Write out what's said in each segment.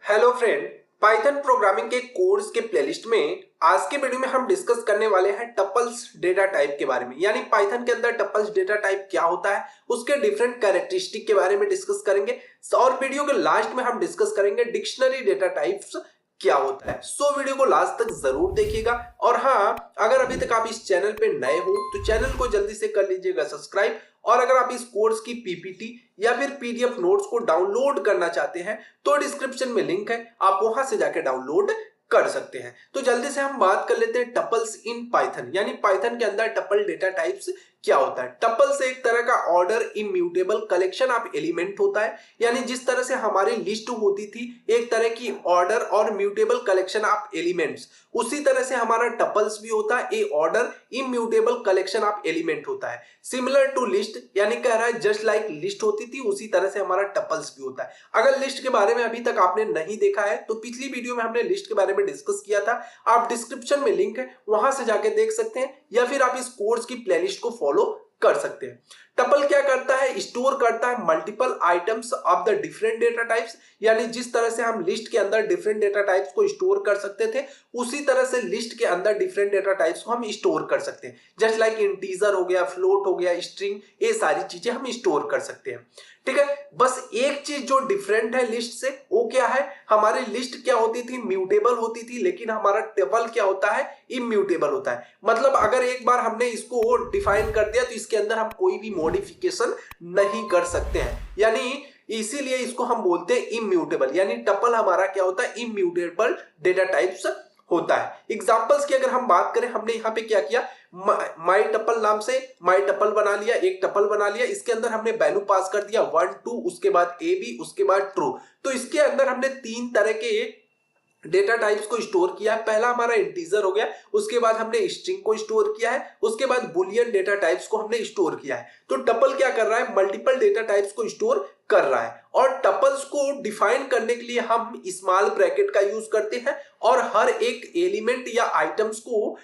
Hello friend, Python programming के course के playlist में आज के वीडियो में हम डिस्कस करने वाले हैं टपल्स डेटा टाइप के बारे में। यानी पाइथन के अंदर टपल्स डेटा टाइप क्या होता है, उसके डिफरेंट कैरेक्टरिस्टिक के बारे में डिस्कस करेंगे और वीडियो के लास्ट में हम डिस्कस करेंगे डिक्शनरी डेटा टाइप्स क्या होता है। सो वीडियो को लास्ट तक जरूर देखिएगा। और हाँ, अगर अभी तक आप इस चैनल पे नए हो तो चैनल को जल्दी से कर लीजिएगा सब्सक्राइब। और अगर आप इस कोर्स की पीपीटी या फिर पीडीएफ नोट्स को डाउनलोड करना चाहते हैं तो डिस्क्रिप्शन में लिंक है, आप वहां से जाके डाउनलोड कर सकते हैं। तो जल्दी से हम बात कर लेते हैं टपल्स इन पाइथन, यानी पाइथन के अंदर टपल डेटा टाइप्स क्या होता है। टपल्स एक तरह का order immutable collection of element होता है। यानी जिस तरह से हमारी लिस्ट होती थी एक तरह की ऑर्डर और म्यूटेबल कलेक्शन ऑफ एलिमेंट्स, उसी तरह से हमारा टपल्स भी होता है, a order immutable collection of element होता है। सिमिलर टू लिस्ट, यानी कह रहा है जस्ट लाइक लिस्ट होती थी उसी तरह से हमारा टपल्स भी होता है। अगर लिस्ट के बारे में अभी तक आपने नहीं देखा है तो पिछली वीडियो में हमने लिस्ट के बारे में डिस्कस किया था, आप डिस्क्रिप्शन में लिंक है वहां से जाके देख सकते हैं, या फिर आप इस कोर्स की प्लेलिस्ट को फॉलो कर सकते हैं। टपल क्या करता है, स्टोर करता है multiple items of the different data types. यानी जिस तरह से हम लिस्ट के अंदर डिफरेंट डेटा टाइप्स को स्टोर कर सकते थे उसी तरह से लिस्ट के अंदर डिफरेंट डेटा टाइप्स को हम स्टोर कर सकते हैं। जस्ट लाइक इंटीजर हो गया, फ्लोट हो गया, स्ट्रिंग, ये सारी चीजें हम स्टोर कर सकते हैं। ठीक है, बस एक चीज जो डिफरेंट है लिस्ट से वो क्या है, हमारी लिस्ट क्या होती थी, म्यूटेबल होती थी, लेकिन हमारा टेबल क्या होता है, इम्यूटेबल होता है। मतलब अगर एक बार हमने इसको डिफाइन कर दिया तो इसके अंदर हम कोई भी मॉडिफिकेशन नहीं कर सकते हैं। यानी इसीलिए इसको हम बोलते हैं इम्यूटेबल। यानी टपल हमारा क्या होता है, इम्यूटेबल डेटा टाइप्स होता है। एग्जांपल्स की अगर हम बात करें, हमने यहाँ पे क्या किया, माई टपल नाम से माई टपल बना लिया, एक टपल बना लिया, इसके अंदर हमने वैल्यू पास कर दिया 1 2, उसके बाद ए बी, उसके बाद ट्रू। तो इसके अंदर हमने तीन तरह के डेटा टाइप्स को स्टोर किया है। पहला हमारा इंटीजर हो गया, उसके बाद हमने स्ट्रिंग को स्टोर किया है, उसके बाद बुलियन डेटा टाइप्स को हमने स्टोर किया है। तो टपल क्या कर रहा है, मल्टीपल डेटा टाइप्स को स्टोर कर रहा है। और टपल्स को डिफाइन करने के लिए हम स्मॉल ब्रैकेट का यूज करते हैं और हर एक एलिमेंट या आइटम्स को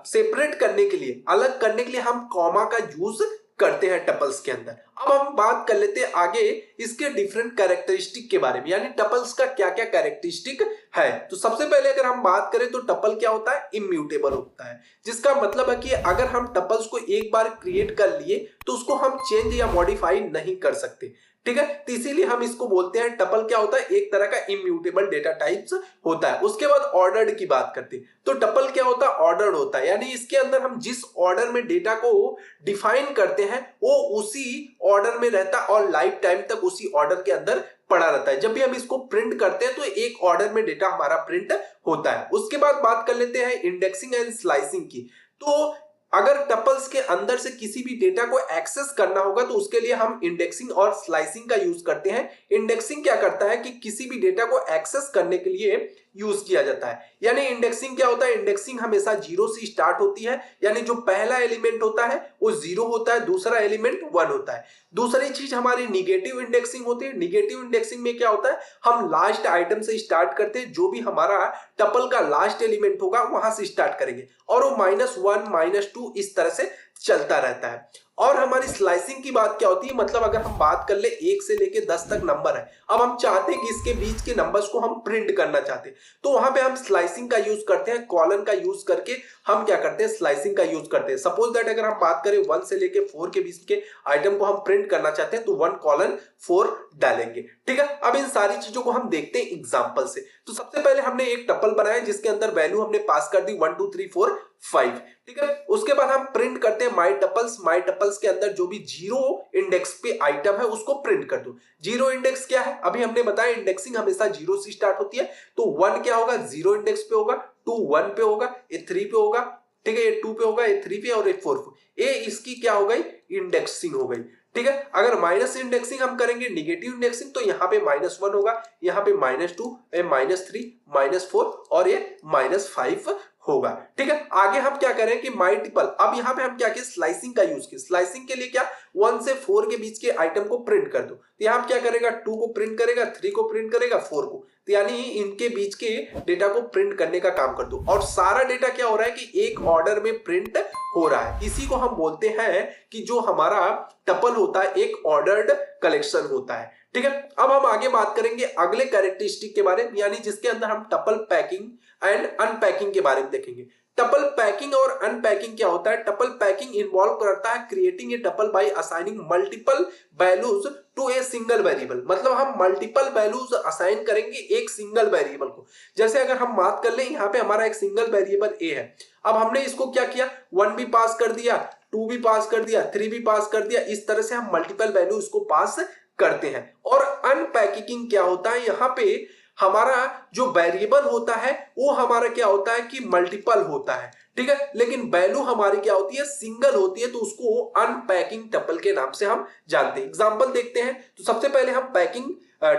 सेपरेट करने के लिए, अलग करने के लिए हम कॉमा का यूज करते हैं टपल्स के अंदर। अब हम बात कर लेते हैं आगे इसके डिफरेंट कैरेक्टरिस्टिक के बारे में, यानी टपल्स का क्या क्या कैरेक्टरिस्टिक है। तो सबसे पहले अगर हम बात करें तो टपल क्या होता है, इम्यूटेबल होता है। जिसका मतलब है कि अगर हम टपल्स को एक बार क्रिएट कर लिए तो उसको हम चेंज या मॉडिफाई नहीं कर सकते। ठीक है, तो इसीलिए हम इसको बोलते हैं टपल क्या होता है, एक तरह का इम्यूटेबल डेटा टाइप्स होता है। उसके बाद ऑर्डर्ड की बात करते हैं तो टपल क्या होता है, ऑर्डर्ड होता है। यानी इसके अंदर हम जिस ऑर्डर में डेटा को डिफाइन करते हैं वो उसी ऑर्डर में रहता है और लाइफ टाइम तक उसी ऑर्डर के अंदर पड़ा रहता है। जब भी हम इसको प्रिंट करते हैं तो एक ऑर्डर में डेटा हमारा प्रिंट होता है। उसके बाद बात कर लेते हैं इंडेक्सिंग एंड स्लाइसिंग की। तो अगर टपल्स के अंदर से किसी भी डेटा को एक्सेस करना होगा तो उसके लिए हम इंडेक्सिंग और स्लाइसिंग का यूज करते हैं। इंडेक्सिंग क्या करता है कि किसी भी डेटा को एक्सेस करने के लिए यूज किया जाता है। यानी इंडेक्सिंग क्या होता है, इंडेक्सिंग हमेशा जीरो से स्टार्ट होती है। यानी जो पहला एलिमेंट होता है वो जीरो होता है, दूसरा एलिमेंट 1 होता है। दूसरी चीज हमारी निगेटिव इंडेक्सिंग होती है। निगेटिव इंडेक्सिंग में क्या होता है, हम लास्ट आइटम से स्टार्ट करते हैं, जो भी हमारा टपल का लास्ट एलिमेंट होगा वहां से स्टार्ट करेंगे और वो -1 -2 इस तरह से चलता रहता है। और हमारी स्लाइसिंग की बात क्या होती है, मतलब अगर हम बात कर ले 1 से लेके 10 तक नंबर है, अब हम चाहते हैं कि इसके बीच के नंबर्स को हम प्रिंट करना चाहते हैं तो वहां पे हम स्लाइसिंग का यूज करते हैं। कॉलन का यूज करके हम क्या करते हैं, स्लाइसिंग का यूज करते हैं। सपोज दैट अगर हम बात करें 1 से लेके 4 के बीच के आइटम को हम प्रिंट करना चाहते हैं तो 1:4 डालेंगे। ठीक है, अब इन सारी चीजों को हम देखते हैं एग्जांपल से। तो सबसे पहले हमने एक टपल बनाया जिसके अंदर वैल्यू हमने पास कर दी 1 2 3 4 5। ठीक है, उसके बाद हम प्रिंट करते हैं माई टपल्स। माई टपल्स के अंदर जो भी जीरो इंडेक्स पे आइटम है उसको प्रिंट कर दो। जीरो इंडेक्स क्या है, अभी हमने बताया इंडेक्सिंग हमेशा जीरो से स्टार्ट होती है। तो 1 क्या होगा, जीरो इंडेक्स पे होगा, 2 1 पे होगा, ये 3 पे होगा, ठीक है, ये 2 पे होगा, ये 3 पे और ये 4 पे। ये इसकी क्या हो गई, इंडेक्सिंग हो गई। ठीक है, अगर माइनस इंडेक्सिंग हम करेंगे, निगेटिव इंडेक्सिंग, तो यहाँ पे -1 होगा, यहाँ पे -2, -3, -4 और ये -5 होगा। ठीक है, आगे हम क्या करें कि मल्टीपल, अब यहाँ पे हम क्या किया, स्लाइसिंग का यूज किया। स्लाइसिंग के लिए क्या, 1 से 4 के बीच के आइटम को प्रिंट कर दो। तो यहाँ क्या करेगा, 2 को प्रिंट करेगा, 3 को प्रिंट करेगा, 4 को, तो यानी इनके बीच के डेटा को प्रिंट करने का काम कर दो। और सारा डेटा क्या हो रहा है कि एक ऑर्डर में प्रिंट हो रहा है। इसी को हम बोलते हैं कि जो हमारा टपल होता है एक ऑर्डर्ड कलेक्शन होता है। ठीक है, अब हम आगे बात करेंगे अगले कैरेक्टरिस्टिक के बारे में, यानी जिसके अंदर हम टपल पैकिंग एंड अनपैकिंग के बारे में देखेंगे। टपल पैकिंग और अनपैकिंग क्या होता है? टपल पैकिंग इन्वॉल्व करता है creating a tuple by assigning multiple values to a single variable. मतलब हम मल्टीपल वैल्यूज असाइन करेंगे एक सिंगल वेरिएबल को। जैसे अगर हम बात कर ले, यहाँ पे हमारा एक सिंगल वेरिएबल ए है, अब हमने इसको क्या किया, 1 भी पास कर दिया, 2 भी पास कर दिया, 3 भी पास कर दिया। इस तरह से हम मल्टीपल वैल्यू इसको पास करते हैं। और अनपैकिंग क्या होता है, यहाँ पे हमारा जो वेरिएबल होता है वो हमारा क्या होता है कि मल्टीपल होता है, ठीक है, लेकिन वैल्यू हमारी क्या होती है, सिंगल होती है, तो उसको अनपैकिंग टपल के नाम से हम जानते हैं। एग्जांपल देखते हैं, तो सबसे पहले हम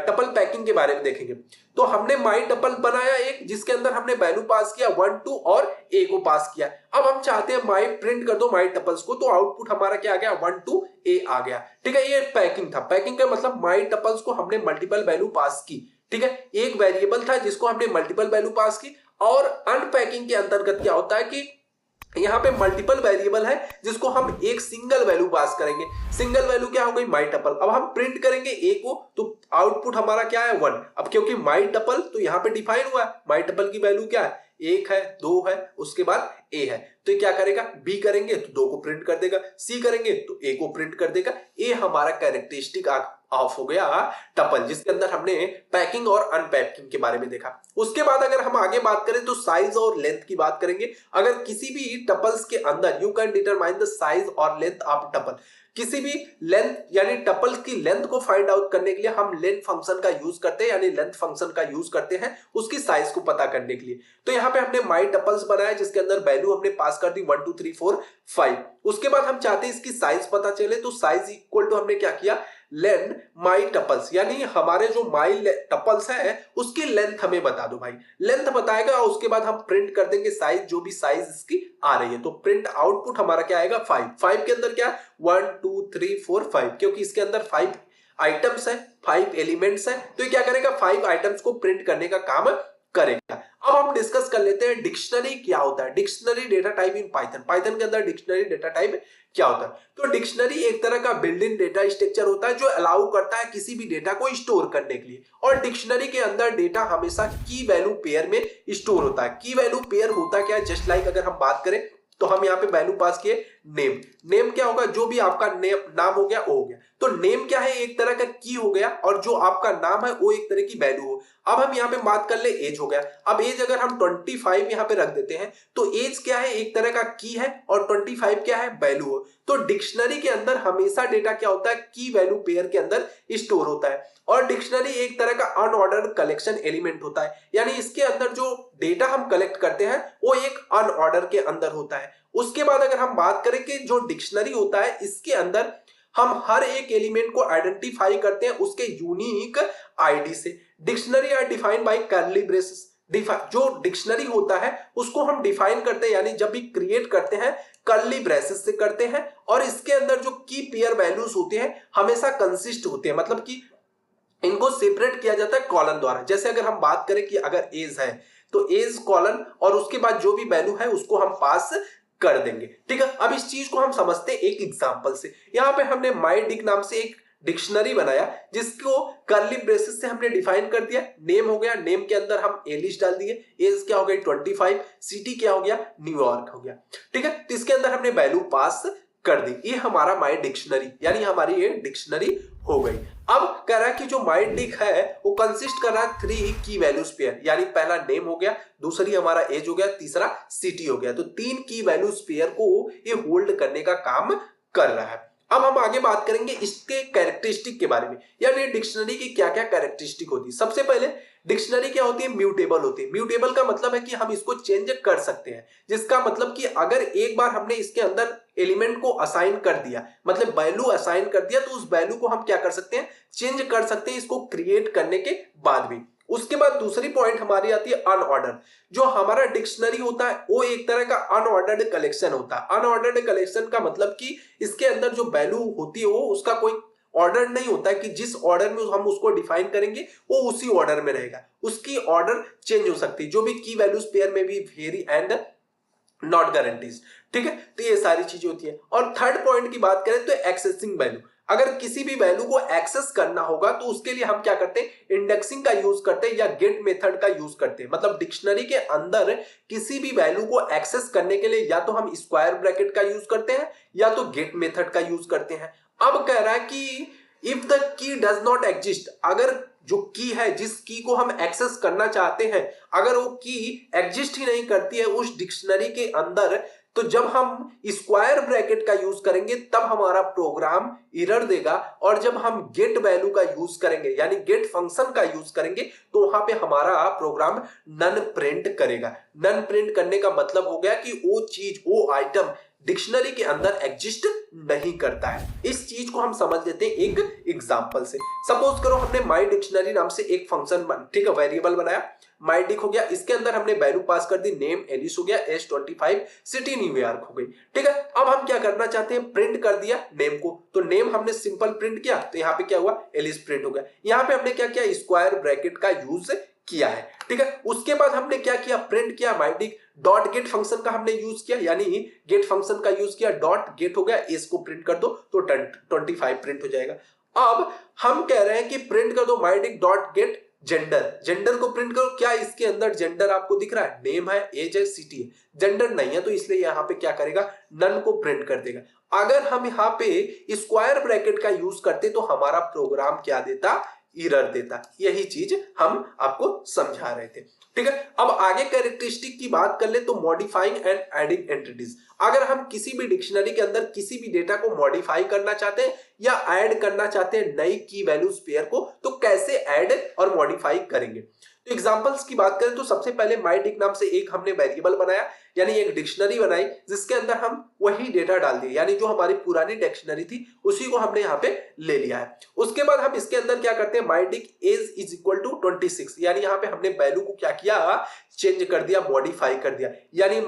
टपल पैकिंग के बारे में देखेंगे। तो हमने माई टपल बनाया एक, जिसके अंदर हमने वैल्यू पास किया 1 2 और ए को पास किया। अब हम चाहते हैं माई प्रिंट कर दो माई टपल्स को, तो आउटपुट हमारा क्या आ गया, 1 2 ए आ गया, ठीक है। ये पैकिंग था। पैकिंग का मतलब माई टपल्स को हमने मल्टीपल वैल्यू पास की, ठीक है, एक वेरिएबल था जिसको हमने मल्टीपल वैल्यू पास की। और अनपैकिंग के अंतर्गत क्या होता है कि यहाँ पे मल्टीपल वेरिएबल है जिसको हम एक सिंगल वैल्यू पास करेंगे। सिंगल वैल्यू क्या हो गई, माई टपल। अब हम प्रिंट करेंगे ए को, तो आउटपुट हमारा क्या है, 1। अब क्योंकि माई टपल तो यहाँ पे डिफाइन हुआ है, माई टपल की वैल्यू क्या है, 1 है, 2 है, उसके बाद ए है, तो ये क्या करेगा, बी करेंगे तो 2 को प्रिंट कर देगा, सी करेंगे तो ए को प्रिंट कर देगा। ये हमारा कैरेक्टरिस्टिक ऑफ हो गया टपल, जिसके अंदर हमने पैकिंग और अनपैकिंग के बारे में देखा। उसके बाद अगर हम आगे बात करें तो साइज और लेंथ की बात करेंगे। अगर किसी भी टपल्स के अंदर you can determine the size और लेंथ ऑफ टपल, किसी भी लेंथ यानी टपल की लेंथ को फाइंड आउट करने के लिए हम लेंथ फंक्शन का यूज करते हैं, यानी लेंथ फंक्शन का यूज करते हैं उसकी साइज को पता करने के लिए। तो यहाँ पे हमने माई टपल्स बनाया जिसके अंदर वैल्यू हमने पास कर दी 1 2 3 4 5। उसके बाद हम चाहते हैं इसकी साइज पता चले, तो साइज इक्वल टू हमने क्या किया, लेंथ माई टपल्स, यानी हमारे जो माई टपल्स है उसकी लेंथ हमें बता दो भाई। लेंथ बताएगा और उसके बाद हम प्रिंट कर देंगे साइज, जो भी साइज इसकी आ रही है। तो प्रिंट आउटपुट हमारा क्या आएगा, 5। 5 के अंदर क्या, 1 2 3 4 5, क्योंकि इसके अंदर 5 आइटम्स है, 5 एलिमेंट्स है, तो ये क्या करेगा, 5 आइटम्स को प्रिंट करने का काम करेगा। अब हम डिस्कस कर लेते हैं डिक्शनरी क्या होता है। Dictionary data type in Python. Python के अंदर डिक्शनरी डेटा टाइप क्या होता है? तो डिक्शनरी एक तरह का बिल्ट इन डेटा स्ट्रक्चर होता है जो अलाउ करता है किसी भी डेटा को स्टोर करने के लिए। और डिक्शनरी के अंदर डेटा हमेशा की वैल्यू पेयर में स्टोर होता है। की वैल्यू पेयर होता क्या है, जस्ट लाइक अगर हम बात करें तो हम यहाँ पे वैल्यू पास किए नेम। नेम क्या होगा, जो भी आपका नाम हो गया वो हो गया। तो नेम क्या है, एक तरह का की हो गया, और जो आपका नाम है वो एक तरह की वैल्यू हो। अब हम यहाँ पे बात कर ले एज हो गया। अब एज अगर हम 25 यहाँ पे रख देते हैं तो एज क्या है, एक तरह का की है, और 25 क्या है, वैल्यू हो। तो डिक्शनरी के अंदर हमेशा डेटा क्या होता है, की वैल्यू पेयर के अंदर स्टोर होता है। और डिक्शनरी एक तरह का अनऑर्डर्ड कलेक्शन एलिमेंट होता है, यानी इसके अंदर जो डेटा हम कलेक्ट करते हैं वो एक अनऑर्डर के अंदर होता है। उसके बाद अगर हम बात करें कि जो डिक्शनरी होता है इसके अंदर हम हर एक एलिमेंट को आइडेंटिफाई करते हैं उसके यूनिक आईडी से। Dictionary are defined by curly braces. जो डिक्शनरी होता है उसको हम डिफाइन करते हैं, यानी जब भी क्रिएट करते हैं कर्ली ब्रेसेस से करते हैं। और इसके अंदर जो की पेयर वैल्यूज होते हैं हमेशा कंसिस्ट होते हैं, मतलब कि इनको सेपरेट किया जाता है कॉलन द्वारा। जैसे अगर हम बात करें कि अगर एज है तो एज कॉलन, और उसके बाद जो भी वैल्यू है उसको हम पास कर देंगे, ठीक है। अब इस चीज को हम समझते हैं एक एग्जांपल से। यहाँ पे हमने माई डिक नाम से एक डिक्शनरी बनाया जिसको कर्ली ब्रेसेस से हमने डिफाइन कर दिया। नेम हो गया, नेम के अंदर हम एलिश डाल दिए, एज क्या हो गई 25, सिटी क्या हो गया, न्यूयॉर्क हो गया, ठीक है। तो इसके अंदर हमने वैल्यू पास कर दी। ये हमारा माई डिक्शनरी, यानी हमारी ये डिक्शनरी हो गई। अब कह रहा है कि जो माई डिक है वो कंसिस्ट कर रहा है 3 की वैल्यूज पेयर, यानी पहला नेम हो गया, दूसरी हमारा एज हो गया, तीसरा सिटी हो गया। तो 3 की वैल्यूज पेयर को ये होल्ड करने का काम कर रहा है। अब हम आगे बात करेंगे इसके कैरेक्टरिस्टिक के बारे में, यानी डिक्शनरी की क्या क्या कैरेक्टरिस्टिक होती है। सबसे पहले डिक्शनरी क्या होती है, म्यूटेबल होती है। म्यूटेबल का मतलब है कि हम इसको चेंज कर सकते हैं, जिसका मतलब कि अगर एक बार हमने इसके अंदर एलिमेंट को असाइन कर दिया, मतलब वैल्यू असाइन कर दिया, तो उस वैल्यू को हम क्या कर सकते हैं, चेंज कर सकते हैं इसको क्रिएट करने के बाद भी। उसके बाद दूसरी पॉइंट हमारी आती है अनऑर्डर। जो हमारा डिक्शनरी होता है वो एक तरह का अनऑर्डर्ड कलेक्शन होता है। अनऑर्डर्ड कलेक्शन का मतलब कि इसके अंदर जो वैल्यू होती है वो उसका कोई ऑर्डर नहीं होता है कि जिस ऑर्डर में हम उसको डिफाइन करेंगे वो उसी ऑर्डर में रहेगा, उसकी ऑर्डर चेंज हो सकती है। जो भी की वैल्यूज पेयर में भी वेरी एंड नॉट गारंटीज, ठीक है। तो ये सारी चीजें होती है। और थर्ड पॉइंट की बात करें तो एक्सेसिंग वैल्यू। अगर किसी भी वैल्यू को एक्सेस करना होगा तो उसके लिए हम क्या करते हैं, इंडेक्सिंग का यूज करते हैं या गेट मेथड का यूज करते हैं। मतलब डिक्शनरी के अंदर किसी भी वैल्यू को एक्सेस करने के लिए या तो हम स्क्वायर ब्रैकेट का यूज करते हैं या तो गेट मेथड का यूज करते हैं। अब कह रहा है कि if the key does not exist, अगर जो की है, जिस की को हम एक्सेस करना चाहते हैं, अगर वो की एग्जिस्ट ही नहीं करती है उस डिक्शनरी के अंदर, तो जब हम स्क्वायर ब्रैकेट का यूज करेंगे तब हमारा प्रोग्राम एरर देगा। और जब हम गेट वैल्यू का यूज करेंगे यानी गेट फंक्शन का यूज करेंगे तो वहां पे हमारा प्रोग्राम नन प्रिंट करेगा। नन प्रिंट करने का मतलब हो गया कि वो चीज, वो आइटम डिक्शनरी के अंदर एग्जिस्ट नहीं करता है। इस चीज को हम समझ लेते हैं एक एग्जांपल से। सपोज करो हमने माई डिक्शनरी नाम से एक फंक्शन ठीक है, वेरिएबल बनाया, माई डिक हो गया, इसके अंदर हमने वैल्यू पास कर दी, नेम एलिस हो गया, एज 25, सिटी न्यूयॉर्क हो गई। ठीक है, अब हम क्या करना चाहते हैं, प्रिंट कर दिया नेम को, तो नेम हमने सिंपल प्रिंट किया तो यहाँ पे क्या हुआ, एलिस प्रिंट हो गया। यहाँ पे हमने क्या किया, स्क्वायर ब्रैकेट का यूज किया है। ठीक है, उसके बाद हमने क्या किया, प्रिंट किया माई डिक, डॉट गेट फंक्शन का हमने यूज किया, यानी गेट फंक्शन का यूज किया, डॉट गेट हो गया, एस को प्रिंट कर दो तो 25 प्रिंट हो जाएगा। अब हम कह रहे हैं कि प्रिंट कर दो माई Dick dot gate gender, gender को प्रिंट करो। क्या इसके अंदर जेंडर आपको दिख रहा है, नेम है, एज है, सिटी है, जेंडर नहीं है, तो इसलिए यहाँ पे क्या करेगा, नन को प्रिंट कर देगा। अगर हम यहाँ पे स्क्वायर ब्रैकेट का यूज करते तो हमारा प्रोग्राम क्या देता, एरर देता। यही चीज हम आपको समझा रहे थे। ठीक है, अब आगे कैरेक्टरिस्टिक की बात कर ले तो मॉडिफाइंग एंड एडिंग एंटिटीज। अगर हम किसी भी डिक्शनरी के अंदर किसी भी डेटा को मॉडिफाई करना चाहते हैं या ऐड करना चाहते हैं नई की वैल्यूज पेयर को, तो कैसे ऐड और मॉडिफाई करेंगे। तो एग्जांपल्स की बात करें तो सबसे पहले माई डिक नाम से एक हमने वेरिएबल बनाया, यानी एक डिक्शनरी बनाई जिसके अंदर हम वही डेटा डाल दिए, यानी जो हमारी पुरानी डिक्शनरी थी उसी को हमने यहाँ पे ले लिया है। उसके बाद हम इसके अंदर क्या करते हैं, my dict age is equal to 26, यानी यहाँ पे हमने वैल्यू को क्या किया, चेंज कर दिया, मॉडिफाई कर दिया। यानी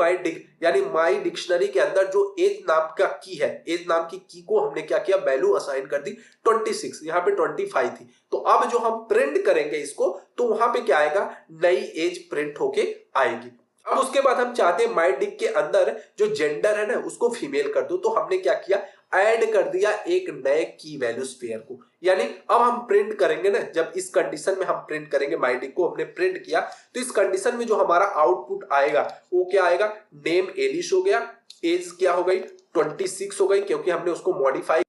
माई डिक्शनरी के अंदर जो एज नाम का की है, एज नाम की की को हमने क्या किया, वैल्यू असाइन कर दी 26, यहाँ पे 25 थी। तो अब जो हम प्रिंट करेंगे इसको तो वहां पे क्या आएगा, नई एज प्रिंट होके आएगी। अब उसके बाद हम चाहते हैं माई डिक के अंदर जो जेंडर है ना उसको फीमेल कर दो, तो हमने क्या किया, ऐड कर दिया एक नए की वैल्यूज पेयर को। यानी अब हम प्रिंट करेंगे ना, जब इस कंडीशन में हम प्रिंट करेंगे, माई डिक को हमने प्रिंट किया तो इस कंडीशन में जो हमारा आउटपुट आएगा वो क्या आएगा, नेम एलिश हो गया, एज क्या हो गई 26 हो गई क्योंकि हमने उसको मॉडिफाई,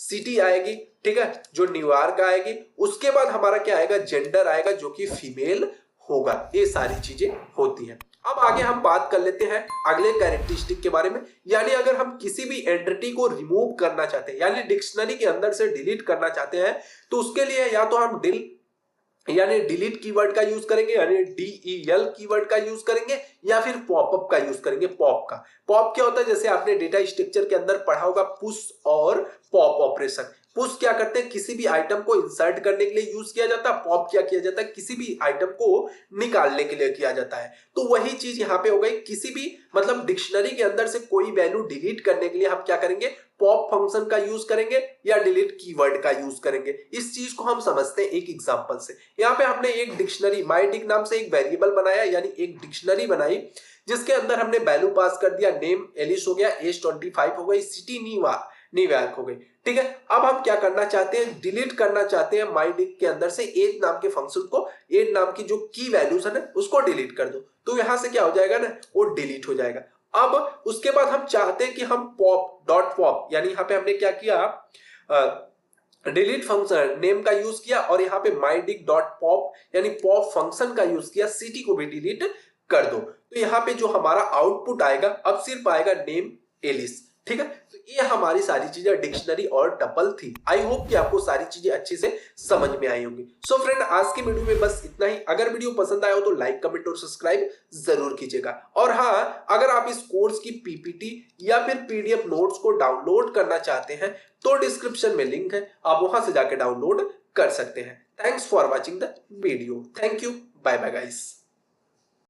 सिटी आएगी, ठीक है, जो न्यूयॉर्क आएगी। उसके बाद हमारा क्या आएगा, जेंडर आएगा जो कि फीमेल होगा। ये सारी चीजें होती हैं। अब आगे हम बात कर लेते हैं अगले कैरेक्टरिस्टिक के बारे में। यानी अगर हम किसी भी एंटिटी को रिमूव करना चाहते हैं, यानी डिक्शनरी के अंदर से डिलीट करना चाहते हैं, तो उसके लिए या तो हम डिलीट कीवर्ड का यूज करेंगे, यानी DEL कीवर्ड का यूज करेंगे, या फिर पॉपअप का यूज करेंगे। पॉप क्या होता है, जैसे आपने डेटा स्ट्रक्चर के अंदर पढ़ा होगा, पुश और पॉप ऑपरेशन। पुश क्या करते हैं, किसी भी आइटम को इंसर्ट करने के लिए यूज किया जाता है। पॉप क्या किया जाता है, किसी भी आइटम को निकालने के लिए किया जाता है। तो वही चीज यहाँ पे हो गई, किसी भी मतलब डिक्शनरी के अंदर से कोई वैल्यू डिलीट करने के लिए हम क्या करेंगे, पॉप फंक्शन का यूज करेंगे या डिलीट कीवर्ड का यूज करेंगे। इस चीज को हम समझते हैं एक एग्जांपल से। यहाँ पे हमने एक डिक्शनरी माई डिक नाम से एक वेरिएबल बनाया, यानी एक डिक्शनरी बनाई जिसके अंदर हमने वैल्यू पास कर दिया, नेम एलिश हो गया, एज 25 हो गई, सिटी न्यूयॉर्क हो गई। ठीक है, अब हम क्या करना चाहते हैं, डिलीट करना चाहते हैं माई डिक के अंदर से एज नाम के फंक्शन को, एज नाम की जो की वैल्यूज है ना उसको डिलीट कर दो, तो यहां से क्या हो जाएगा ना, वो डिलीट हो जाएगा। अब उसके बाद हम चाहते हैं कि हम पॉप, यानी यहाँ पे हमने क्या किया, डिलीट फंक्शन नेम का यूज किया और यहाँ पे माई डिक डॉट पॉप यानी पॉप फंक्शन का यूज किया, सिटी को भी डिलीट कर दो। तो यहाँ पे जो हमारा आउटपुट आएगा अब सिर्फ आएगा नेम एलिस। ठीक है, तो ये हमारी सारी चीजें डिक्शनरी और टपल थी। आई होप कि आपको सारी चीजें अच्छे से समझ में आई होंगी। सो फ्रेंड, आज की वीडियो में बस इतना ही। अगर वीडियो पसंद आया हो तो लाइक, कमेंट और सब्सक्राइब जरूर कीजिएगा। और हाँ, अगर आप इस कोर्स की PPT या फिर PDF नोट्स को डाउनलोड करना चाहते हैं तो डिस्क्रिप्शन में लिंक है, आप वहां से जाके डाउनलोड कर सकते हैं। Thanks for watching the video. Thank you, bye bye guys.